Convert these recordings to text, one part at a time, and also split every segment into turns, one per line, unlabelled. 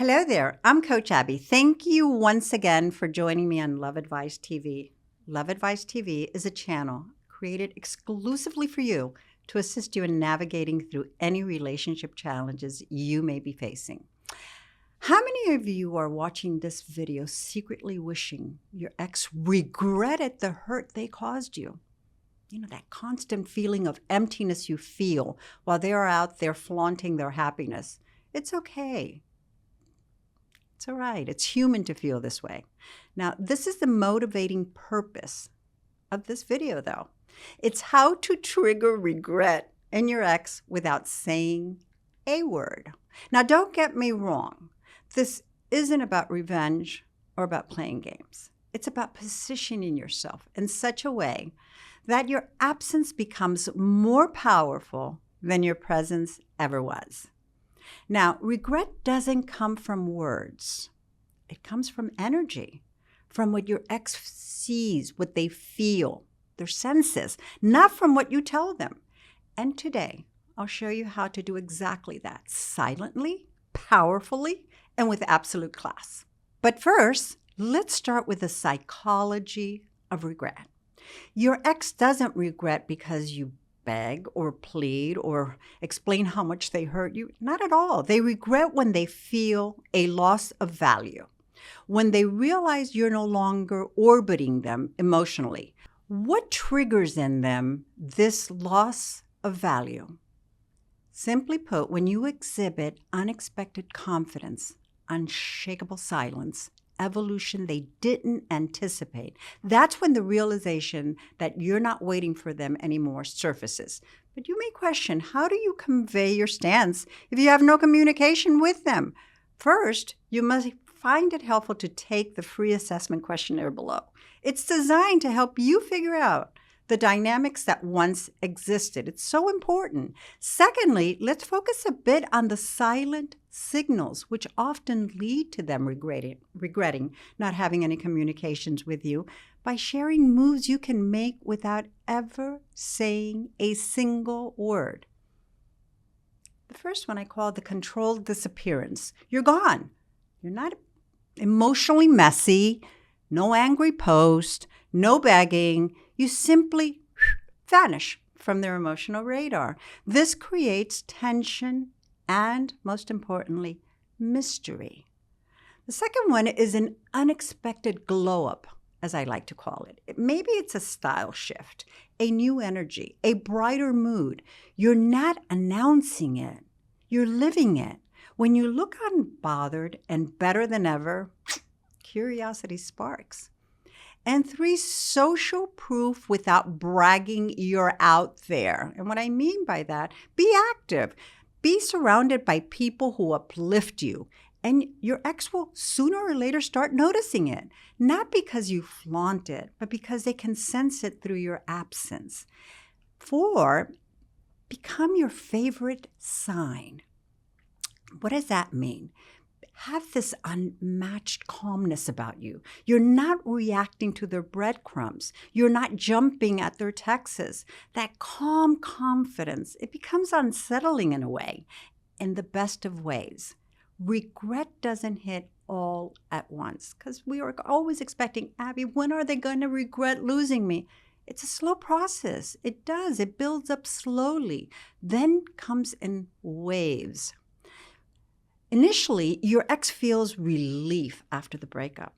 Hello there. I'm Coach Abby. Thank you once again for joining me on Love Advice TV. Love Advice TV is a channel created exclusively for you to assist you in navigating through any relationship challenges you may be facing. How many of you are watching this video secretly wishing your ex regretted the hurt they caused you? You know, that constant feeling of emptiness you feel while they are out there flaunting their happiness. It's okay. It's all right. It's human to feel this way. Now, this is the motivating purpose of this video, though. It's how to trigger regret in your ex without saying a word. Now, don't get me wrong. This isn't about revenge or about playing games. It's about positioning yourself in such a way that your absence becomes more powerful than your presence ever was. Now, regret doesn't come from words. It comes from energy, from what your ex sees, what they feel, their senses, not from what you tell them. And today, I'll show you how to do exactly that, silently, powerfully, and with absolute class. But first, let's start with the psychology of regret. Your ex doesn't regret because you beg or plead or explain how much they hurt you. Not at all. They regret when they feel a loss of value, when they realize you're no longer orbiting them emotionally. What triggers in them this loss of value? Simply put, when you exhibit unexpected confidence, unshakable silence, evolution they didn't anticipate, that's when the realization that you're not waiting for them anymore surfaces. But you may question, how do you convey your stance if you have no communication with them? First, you must find it helpful to take the free assessment questionnaire below. It's designed to help you figure out the dynamics that once existed. It's so important. Secondly, let's focus a bit on the silent signals, which often lead to them regretting not having any communications with you by sharing moves you can make without ever saying a single word. The first one I call the controlled disappearance. You're gone. You're not emotionally messy, no angry post, no begging. You simply vanish from their emotional radar. This creates tension and, most importantly, mystery. The second one is an unexpected glow-up, as I like to call it. Maybe it's a style shift, a new energy, a brighter mood. You're not announcing it. You're living it. When you look unbothered and better than ever, curiosity sparks. And 3, social proof without bragging you're out there. And what I mean by that, be active. Be surrounded by people who uplift you. And your ex will sooner or later start noticing it. Not because you flaunt it, but because they can sense it through your absence. 4, become your favorite sign. What does that mean? Have this unmatched calmness about you. You're not reacting to their breadcrumbs. You're not jumping at their texts. That calm confidence, it becomes unsettling in a way, in the best of ways. Regret doesn't hit all at once because we are always expecting, Abby, when are they going to regret losing me? It's a slow process. It does. It builds up slowly, then comes in waves. Initially, your ex feels relief after the breakup.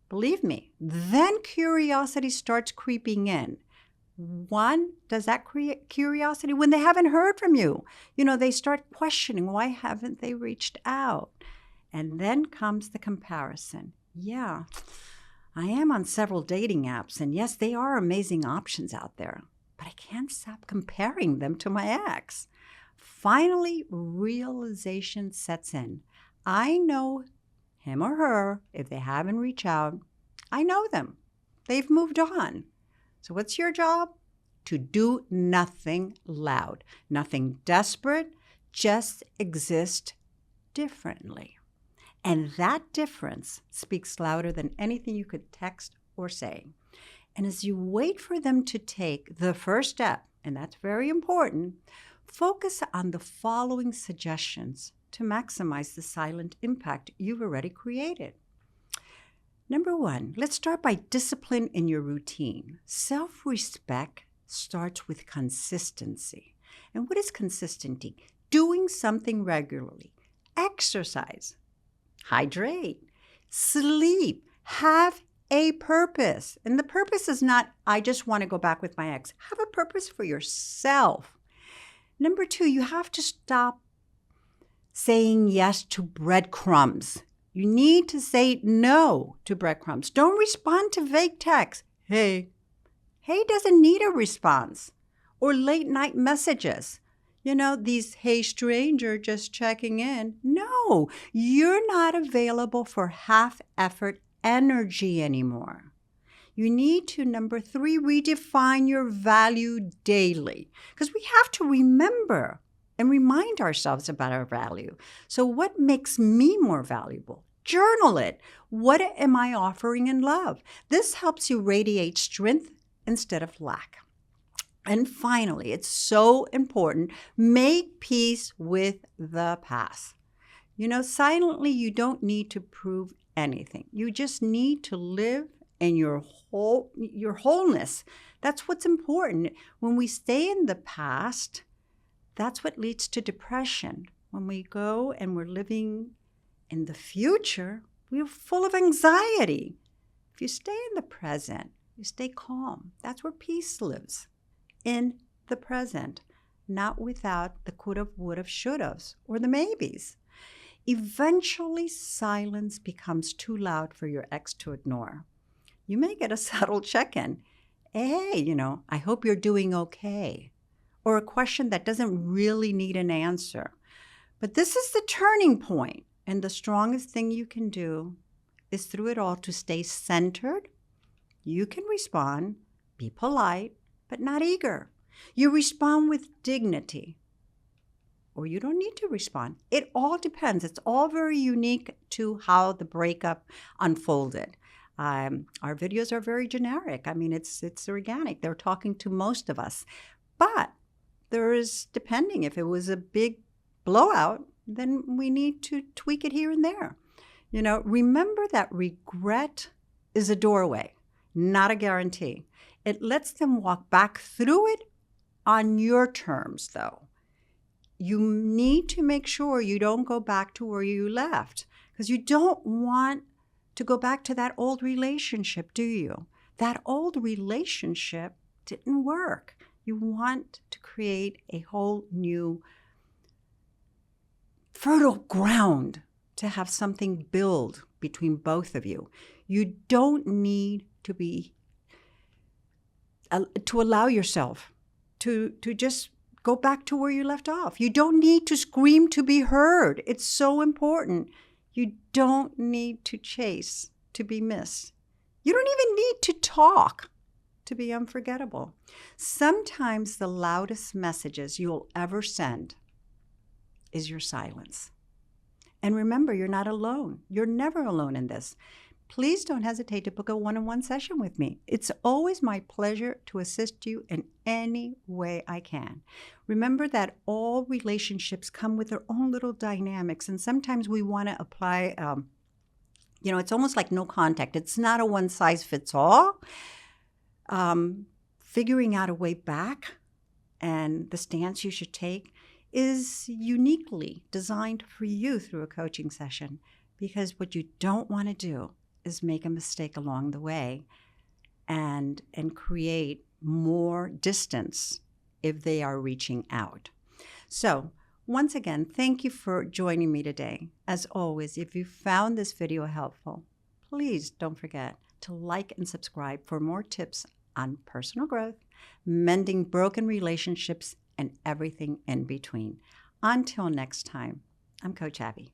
Believe me, then curiosity starts creeping in. One, does that create curiosity? When they haven't heard from you, they start questioning, why haven't they reached out? And then comes the comparison. Yeah, I am on several dating apps, and yes, they are amazing options out there, but I can't stop comparing them to my ex. Finally, realization sets in. I know him or her. If they haven't reached out, I know them. They've moved on. So what's your job? To do nothing loud, nothing desperate, just exist differently. And that difference speaks louder than anything you could text or say. And as you wait for them to take the first step, and that's very important, focus on the following suggestions to maximize the silent impact you've already created. Number 1, let's start by discipline in your routine. Self-respect starts with consistency. And what is consistency? Doing something regularly. Exercise, hydrate, sleep, have a purpose. And the purpose is not, I just want to go back with my ex. Have a purpose for yourself. Number 2, you have to stop saying yes to breadcrumbs. You need to say no to breadcrumbs. Don't respond to vague texts. Hey. Hey doesn't need a response. Or late night messages. These, hey stranger, just checking in. No, you're not available for half-effort energy anymore. You need to, number 3, redefine your value daily. Because we have to remember and remind ourselves about our value. So what makes me more valuable? Journal it. What am I offering in love? This helps you radiate strength instead of lack. And finally, it's so important, make peace with the past. Silently, you don't need to prove anything. You just need to live in your wholeness. That's what's important. When we stay in the past, that's what leads to depression. When we go and we're living in the future, we're full of anxiety. If you stay in the present, you stay calm. That's where peace lives. In the present, not without the coulda, woulda, shouldas, or the maybes. Eventually, silence becomes too loud for your ex to ignore. You may get a subtle check-in. Hey, I hope you're doing okay. Or a question that doesn't really need an answer. But this is the turning point, and the strongest thing you can do is through it all to stay centered. You can respond, be polite, but not eager. You respond with dignity, or you don't need to respond. It all depends. It's all very unique to how the breakup unfolded. Our videos are very generic. It's organic. They're talking to most of us. But there is, depending, if it was a big blowout, then we need to tweak it here and there. Remember that regret is a doorway, not a guarantee. It lets them walk back through it on your terms, though. You need to make sure you don't go back to where you left, because you don't want to go back to that old relationship, do you? That old relationship didn't work. You want to create a whole new fertile ground to have something build between both of you. You don't need to allow yourself to just go back to where you left off. You don't need to scream to be heard. It's so important. You don't need to chase to be missed. You don't even need to talk to be unforgettable. Sometimes the loudest messages you'll ever send is your silence. And remember, you're not alone. You're never alone in this. Please don't hesitate to book a one-on-one session with me. It's always my pleasure to assist you in any way I can. Remember that all relationships come with their own little dynamics, and sometimes we want to apply, it's almost like no contact. It's not a one-size-fits-all. Figuring out a way back and the stance you should take is uniquely designed for you through a coaching session, because what you don't want to do is make a mistake along the way and create more distance if they are reaching out. So once again, thank you for joining me today. As always, if you found this video helpful, please don't forget to like and subscribe for more tips on personal growth, mending broken relationships, and everything in between. Until next time, I'm Coach Abby.